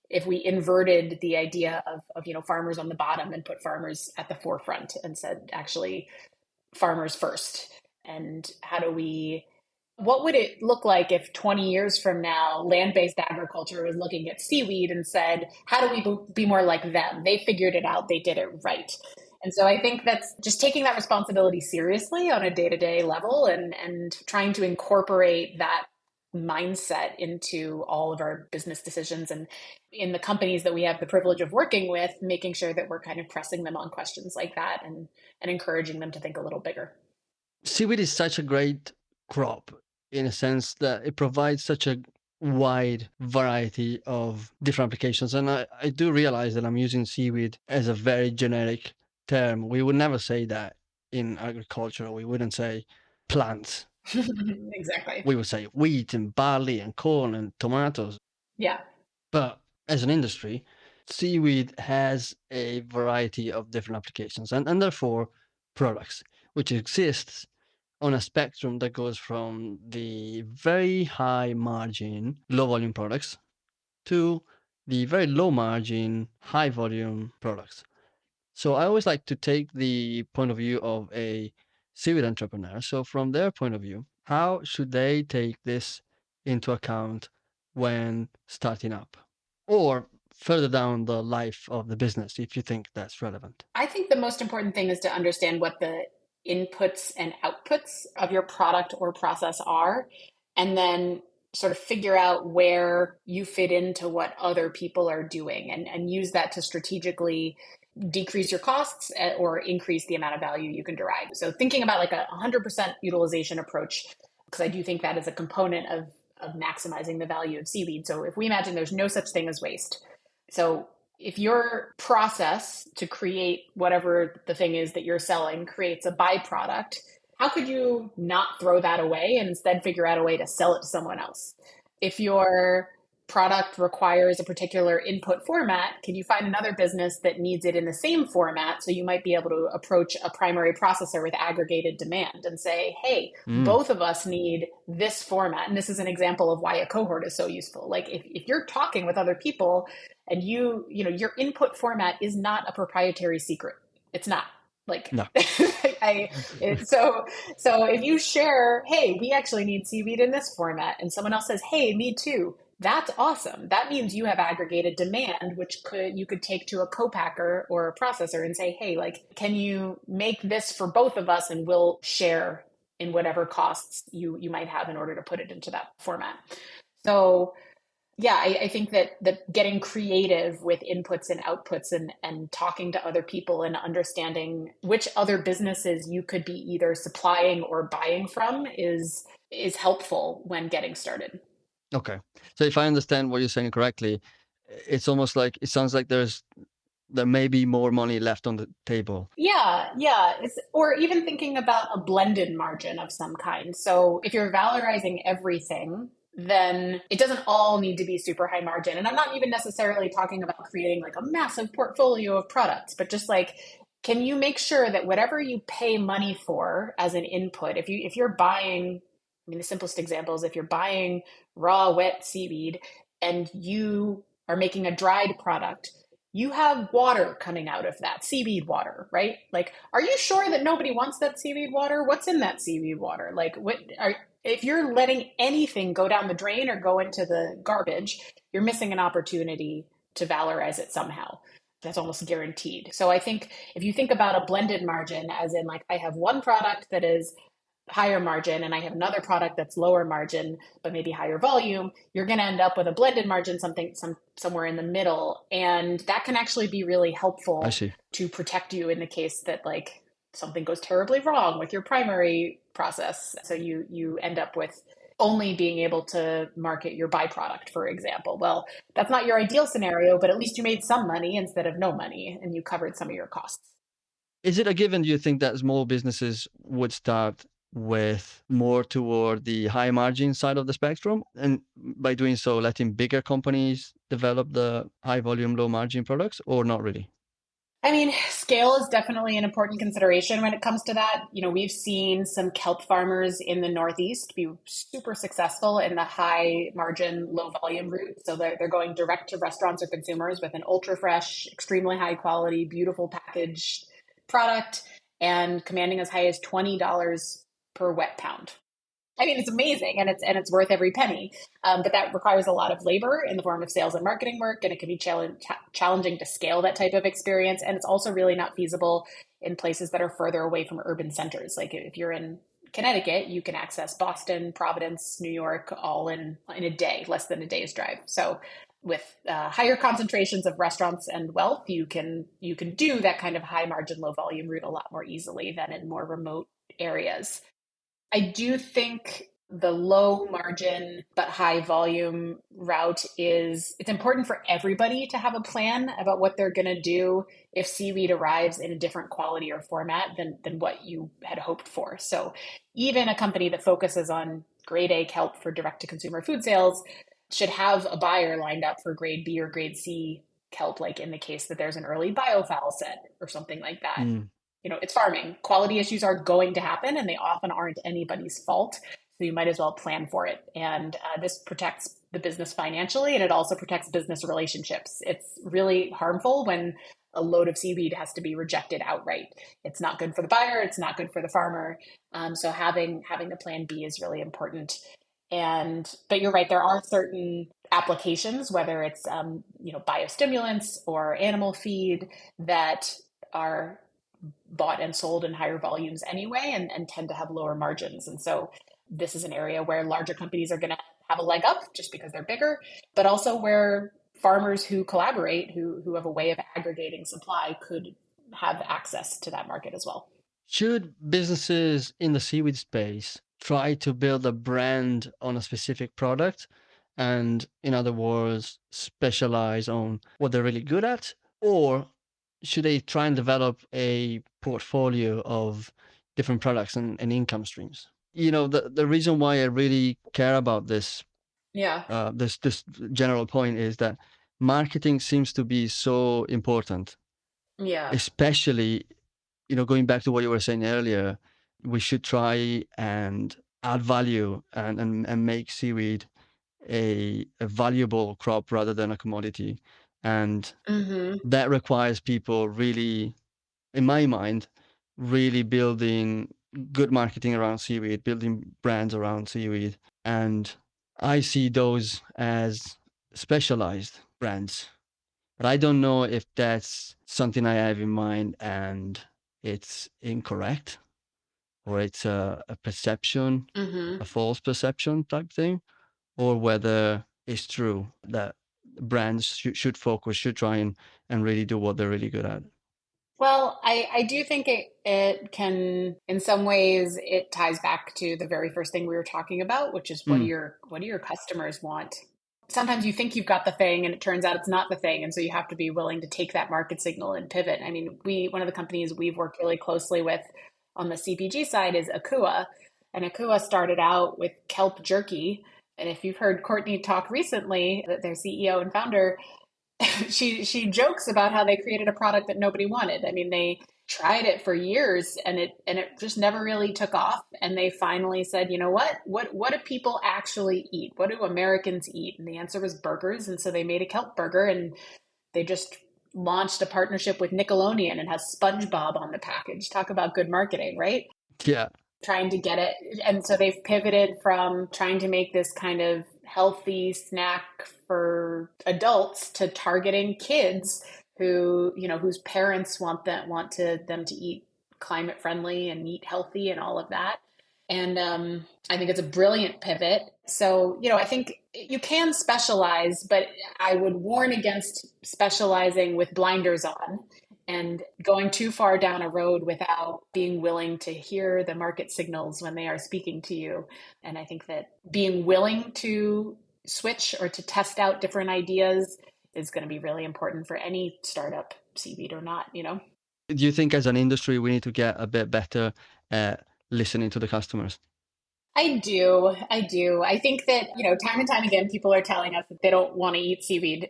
if we inverted the idea of farmers on the bottom and put farmers at the forefront and said, actually, farmers first? And what would it look like if 20 years from now, land-based agriculture was looking at seaweed and said, how do we be more like them? They figured it out, they did it right. And so I think that's just taking that responsibility seriously on a day-to-day level, and trying to incorporate that mindset into all of our business decisions, and in the companies that we have the privilege of working with, making sure that we're kind of pressing them on questions like that, and encouraging them to think a little bigger. Seaweed is such a great crop in a sense that it provides such a wide variety of different applications. And I do realize that I'm using seaweed as a very generic term. We would never say that in agriculture. We wouldn't say plants. Exactly. We would say wheat and barley and corn and tomatoes. Yeah. But as an industry, seaweed has a variety of different applications and therefore products, which exists on a spectrum that goes from the very high margin, low volume products to the very low margin, high volume products. So I always like to take the point of view of a seaweed entrepreneur. So from their point of view, how should they take this into account when starting up? Or further down the life of the business, if you think that's relevant. I think the most important thing is to understand what the inputs and outputs of your product or process are, and then sort of figure out where you fit into what other people are doing, and use that to strategically decrease your costs, or increase the amount of value you can derive. So thinking about like a 100% utilization approach, because I do think that is a component of maximizing the value of seaweed. So if we imagine there's no such thing as waste. So if your process to create whatever the thing is that you're selling creates a byproduct, how could you not throw that away and instead figure out a way to sell it to someone else? If your product requires a particular input format, can you find another business that needs it in the same format? So you might be able to approach a primary processor with aggregated demand and say, hey, Mm, both of us need this format. And this is an example of why a cohort is so useful. Like if you're talking with other people and your input format is not a proprietary secret. It's not. Like no. I so so if you share, hey, we actually need seaweed in this format, and someone else says, hey, me too, that's awesome. That means you have aggregated demand, which you could take to a co-packer or a processor and say, hey, like, can you make this for both of us, and we'll share in whatever costs you might have in order to put it into that format. So yeah, I think that getting creative with inputs and outputs, and talking to other people and understanding which other businesses you could be either supplying or buying from is helpful when getting started. Okay. So if I understand what you're saying correctly, it's almost like it sounds like there may be more money left on the table. Yeah, yeah. Or even thinking about a blended margin of some kind. So if you're valorizing everything, then it doesn't all need to be super high margin. And I'm not even necessarily talking about creating like a massive portfolio of products, but just like, can you make sure that whatever you pay money for as an input, if you're buying, I mean, the simplest example is if you're buying raw, wet seaweed and you are making a dried product, you have water coming out of that seaweed water, right? Like, are you sure that nobody wants that seaweed water? What's in that seaweed water? Like, if you're letting anything go down the drain or go into the garbage, you're missing an opportunity to valorize it somehow. That's almost guaranteed. So I think if you think about a blended margin, as in, like, I have one product that is higher margin and I have another product that's lower margin but maybe higher volume, you're going to end up with a blended margin, somewhere in the middle, and that can actually be really I helpful see. to protect you in the case that, like, something goes terribly wrong with your primary process. So you end up with only being able to market your byproduct, for example. Well, that's not your ideal scenario, but at least you made some money instead of no money and you covered some of your costs. Is it a given, do you think, that small businesses would start with more toward the high margin side of the spectrum, and by doing so, letting bigger companies develop the high volume, low margin products, or not really? I mean, scale is definitely an important consideration when it comes to that. We've seen some kelp farmers in the Northeast be super successful in the high margin, low volume route. So they're going direct to restaurants or consumers with an ultra fresh, extremely high quality, beautiful packaged product, and commanding as high as $20 per wet pound. I mean, it's amazing, and it's worth every penny. But that requires a lot of labor in the form of sales and marketing work, and it can be challenging to scale that type of experience. And it's also really not feasible in places that are further away from urban centers. Like if you're in Connecticut, you can access Boston, Providence, New York, all in a day, less than a day's drive. So with higher concentrations of restaurants and wealth, you can do that kind of high margin, low volume route a lot more easily than in more remote areas. I do think the low margin but high volume route it's important for everybody to have a plan about what they're going to do if seaweed arrives in a different quality or format than what you had hoped for. So even a company that focuses on grade A kelp for direct to consumer food sales should have a buyer lined up for grade B or grade C kelp, like in the case that there's an early biofoul set or something like that. Mm. It's farming. Quality issues are going to happen, and they often aren't anybody's fault. So you might as well plan for it. And this protects the business financially, and it also protects business relationships. It's really harmful when a load of seaweed has to be rejected outright. It's not good for the buyer. It's not good for the farmer. So having a plan B is really important. But you're right. There are certain applications, whether it's biostimulants or animal feed, that are bought and sold in higher volumes anyway, and tend to have lower margins. And so this is an area where larger companies are going to have a leg up just because they're bigger, but also where farmers who collaborate, who have a way of aggregating supply, could have access to that market as well. Should businesses in the seaweed space try to build a brand on a specific product and, in other words, specialize on what they're really good at? Or should they try and develop a portfolio of different products and income streams? The reason why I really care about this Yeah. This general point is that marketing seems to be so important, Yeah. especially, going back to what you were saying earlier, we should try and add value and make seaweed a valuable crop rather than a commodity. And Hmm. that requires people really, in my mind, really building good marketing around seaweed, building brands around seaweed. And I see those as specialized brands. But I don't know if that's something I have in mind and it's incorrect, or it's a perception, Hmm. a false perception type thing, or whether it's true that brands should focus, should try and really do what they're really good at. Well, I do think it can, in some ways, it ties back to the very first thing we were talking about, which is Mm, what do your customers want? Sometimes you think you've got the thing and it turns out it's not the thing. And so you have to be willing to take that market signal and pivot. I mean, one of the companies we've worked really closely with on the CPG side is Akua. And Akua started out with kelp jerky. And if you've heard Courtney talk recently, that their CEO and founder, she jokes about how they created a product that nobody wanted. I mean, they tried it for years and it just never really took off. And they finally said, you know what? What do people actually eat? What do Americans eat? And the answer was burgers. And so they made a kelp burger and they just launched a partnership with Nickelodeon and has SpongeBob on the package. Talk about good marketing, right? yeah, Trying to get it. And so they've pivoted from trying to make this kind of healthy snack for adults to targeting kids who, whose parents them to eat climate friendly and eat healthy and all of that. And I think it's a brilliant pivot. So, I think you can specialize, but I would warn against specializing with blinders on and going too far down a road without being willing to hear the market signals when they are speaking to you. And I think that being willing to switch or to test out different ideas is going to be really important for any startup, seaweed or not. do you think as an industry we need to get a bit better at listening to the customers? I do. I do. I think that, time and time again, people are telling us that they don't want to eat seaweed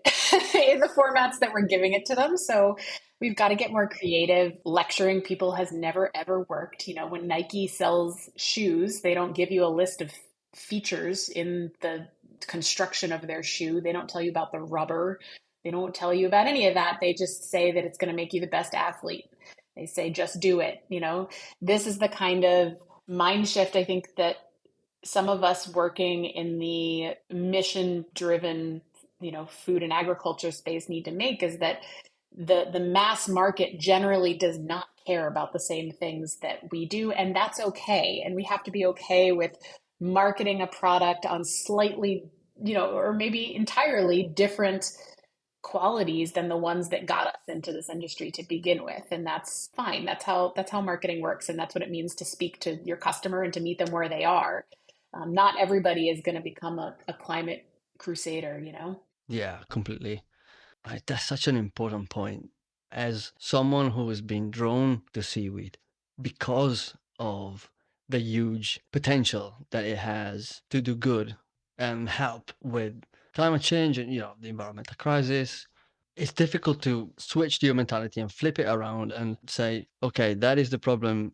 in the formats that we're giving it to them. So we've got to get more creative. Lecturing people has never, ever worked. When Nike sells shoes, they don't give you a list of features in the construction of their shoe. They don't tell you about the rubber. They don't tell you about any of that. They just say that it's going to make you the best athlete. They say, just do it. This is the kind of mind shift I think that some of us working in the mission driven food and agriculture space need to make is that the mass market generally does not care about the same things that we do, and that's okay. And we have to be okay with marketing a product on slightly or maybe entirely different qualities than the ones that got us into this industry to begin with, and that's fine. That's how marketing works, and that's what it means to speak to your customer and to meet them where they are. Not everybody is going to become a climate crusader. Yeah, completely. Right, that's such an important point. As someone who has been drawn to seaweed because of the huge potential that it has to do good and help with climate change and the environmental crisis, it's difficult to switch your mentality and flip it around and say, okay, that is the problem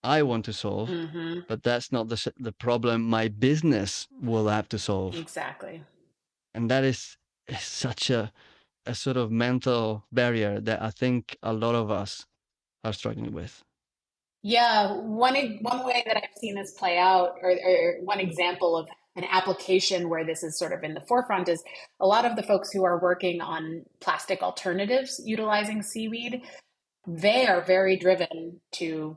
I want to solve, Hmm. but that's not the problem my business will have to solve. Exactly. And that is such a sort of mental barrier that I think a lot of us are struggling with. Yeah, one way that I've seen this play out, or one example of an application where this is sort of in the forefront, is a lot of the folks who are working on plastic alternatives utilizing seaweed. They are very driven to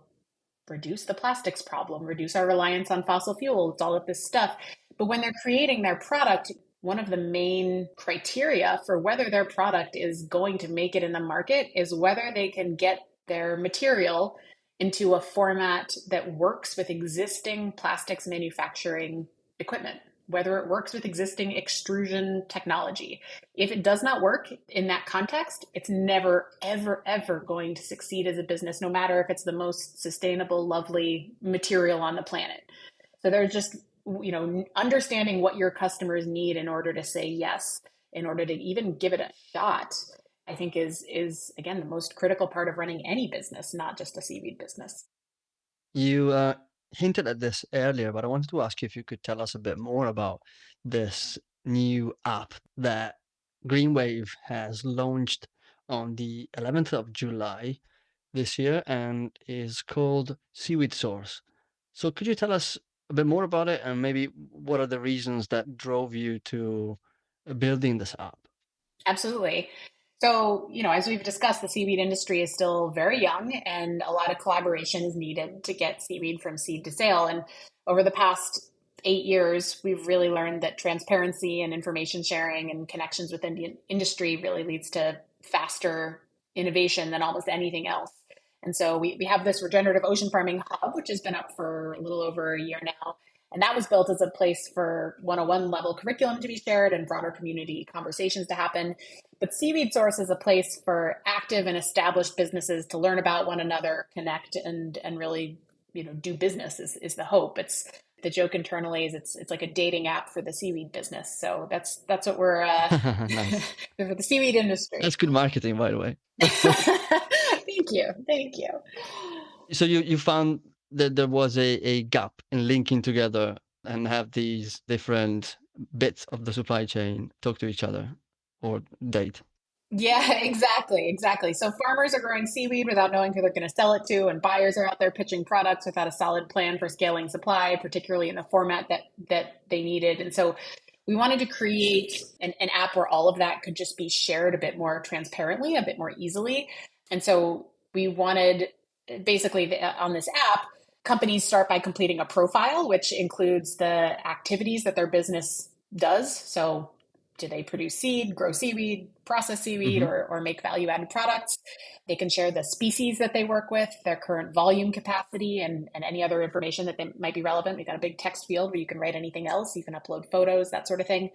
reduce the plastics problem, reduce our reliance on fossil fuels, all of this stuff. But when they're creating their product, one of the main criteria for whether their product is going to make it in the market is whether they can get their material into a format that works with existing plastics manufacturing equipment, whether it works with existing extrusion technology. If it does not work in that context, it's never, ever, ever going to succeed as a business, no matter if it's the most sustainable, lovely material on the planet. So there's just understanding what your customers need in order to say yes, in order to even give it a shot, I think is again the most critical part of running any business, not just a seaweed business. You hinted at this earlier, but I wanted to ask you if you could tell us a bit more about this new app that GreenWave has launched on the 11th of July this year and is called Seaweed Source. So could you tell us a bit more about it and maybe what are the reasons that drove you to building this app? Absolutely. So, as we've discussed, the seaweed industry is still very young and a lot of collaboration is needed to get seaweed from seed to sale. And over the past 8 years, we've really learned that transparency and information sharing and connections within the industry really leads to faster innovation than almost anything else. And so we have this regenerative ocean farming hub, which has been up for a little over a year now. And that was built as a place for 101 level curriculum to be shared and broader community conversations to happen. But Seaweed Source is a place for active and established businesses to learn about one another, connect, and really, do business is the hope. It's the joke internally is it's like a dating app for the seaweed business. So that's what we're Nice. for the seaweed That's industry. good marketing, by the way. Thank you. So you found that there was a gap in linking together and have these different bits of the supply chain talk to each other or date. Yeah, exactly. So farmers are growing seaweed without knowing who they're going to sell it to, and buyers are out there pitching products without a solid plan for scaling supply, particularly in the format that they needed. And so we wanted to create an app where all of that could just be shared a bit more transparently, a bit more easily. And so we wanted basically on this app, companies start by completing a profile, which includes the activities that their business does. So do they produce seed, grow seaweed, process seaweed, Hmm. or make value added products? They can share the species that they work with, their current volume capacity, and any other information that they, might be relevant. We've got a big text field where you can write anything else. You can upload photos, that sort of thing.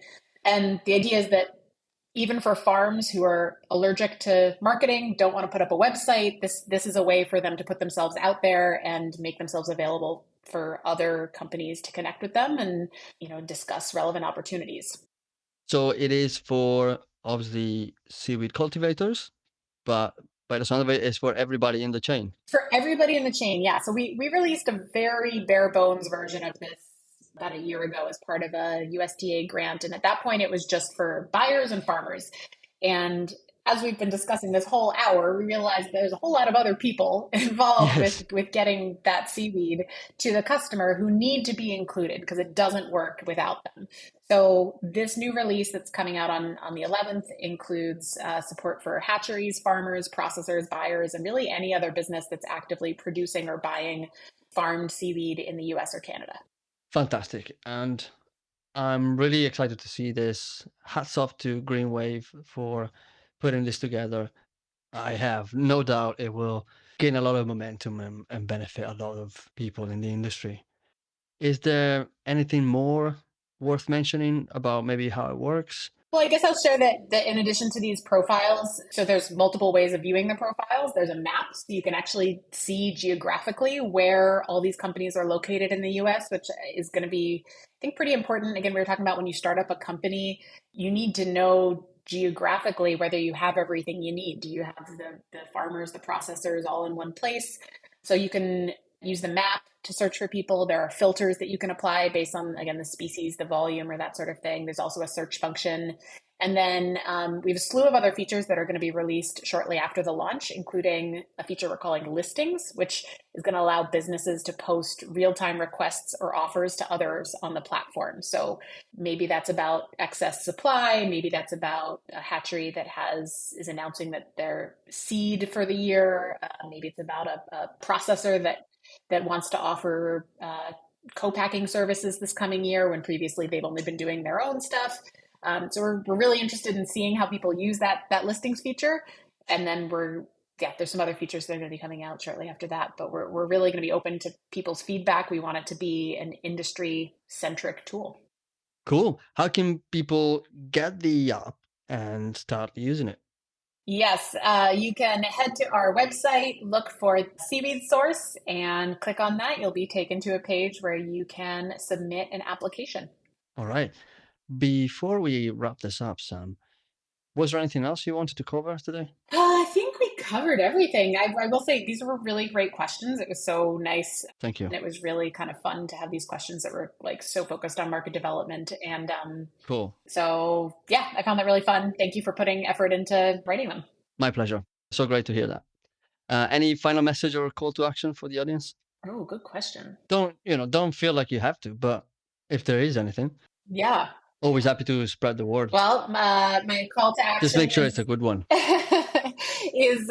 And the idea is that even for farms who are allergic to marketing, don't want to put up a website, this is a way for them to put themselves out there and make themselves available for other companies to connect with them and discuss relevant opportunities. So it is for obviously seaweed cultivators, but by the sound of it, it's for everybody in the chain. For everybody in the chain, yeah. So we released a very bare bones version of this about a year ago as part of a USDA grant. And at that point, it was just for buyers and farmers. And as we've been discussing this whole hour, we realized there's a whole lot of other people involved Yes. with getting that seaweed to the customer who need to be included because it doesn't work without them. So this new release that's coming out on the 11th includes support for hatcheries, farmers, processors, buyers, and really any other business that's actively producing or buying farmed seaweed in the US or Canada. Fantastic. And I'm really excited to see this. Hats off to GreenWave for putting this together. I have no doubt it will gain a lot of momentum and benefit a lot of people in the industry. Is there anything more worth mentioning about maybe how it works? Well, I guess I'll share that in addition to these profiles, so there's multiple ways of viewing the profiles. There's a map, so you can actually see geographically where all these companies are located in the US, which is going to be, I think, pretty important. Again, we were talking about when you start up a company, you need to know geographically whether you have everything you need. Do you have the farmers, the processors all in one place? So you can use the map to search for people. There are filters that you can apply based on, again, the species, the volume, or that sort of thing. There's also a search function. And then we have a slew of other features that are going to be released shortly after the launch, including a feature we're calling listings, which is going to allow businesses to post real-time requests or offers to others on the platform. So maybe that's about excess supply. Maybe that's about a hatchery that is announcing that their seed for the year. Maybe it's about a processor that wants to offer co-packing services this coming year when previously they've only been doing their own stuff. So we're really interested in seeing how people use that listings feature. And then there's some other features that are going to be coming out shortly after that, but we're really going to be open to people's feedback. We want it to be an industry centric tool. Cool. How can people get the app and start using it? Yes, you can head to our website, look for Seaweed Source, and click on that. You'll be taken to a page where you can submit an application. All right. Before we wrap this up, Sam, was there anything else you wanted to cover today? I think we covered everything. I will say these were really great questions. It was so nice. Thank you. And it was really kind of fun to have these questions that were like so focused on market development. And Cool. so, yeah, I found that really fun. Thank you for putting effort into writing them. My pleasure. So great to hear that. Any final message or call to action for the audience? Oh, good question. Don't feel like you have to, but if there is anything, Yeah. always happy to spread the word. Well, my call to Just action make sure it's a good one. is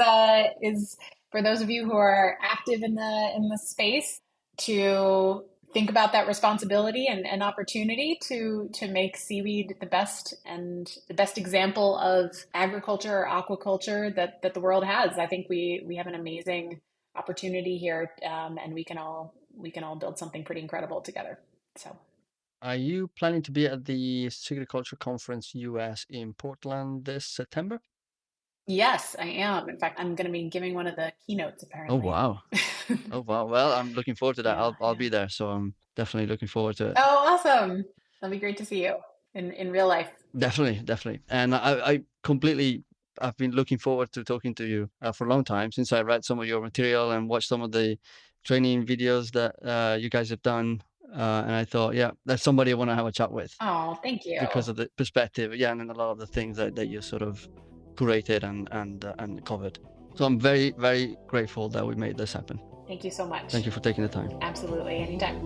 for those of you who are active in the space to think about that responsibility and opportunity to make seaweed the best example of agriculture or aquaculture that the world has. I think we have an amazing opportunity here, and we can all build something pretty incredible together. So. Are you planning to be at the Agriculture Conference US in Portland this September? Yes, I am. In fact, I'm going to be giving one of the keynotes Oh apparently. wow. Oh wow. Well, I'm looking forward to that. Yeah, I'll yeah. be there, so I'm definitely looking forward to it. Oh, awesome. That'll be great to see you in real life. Definitely, definitely. And I completely I've been looking forward to talking to you for a long time since I read some of your material and watched some of the training videos that you guys have done. And I thought, yeah, that's somebody I want to have a chat with Oh, thank you. because of the perspective, yeah, and a lot of the things that you sort of curated and covered. So I'm very, very grateful that we made this happen. Thank you so much. Thank you for taking the time. Absolutely. Anytime.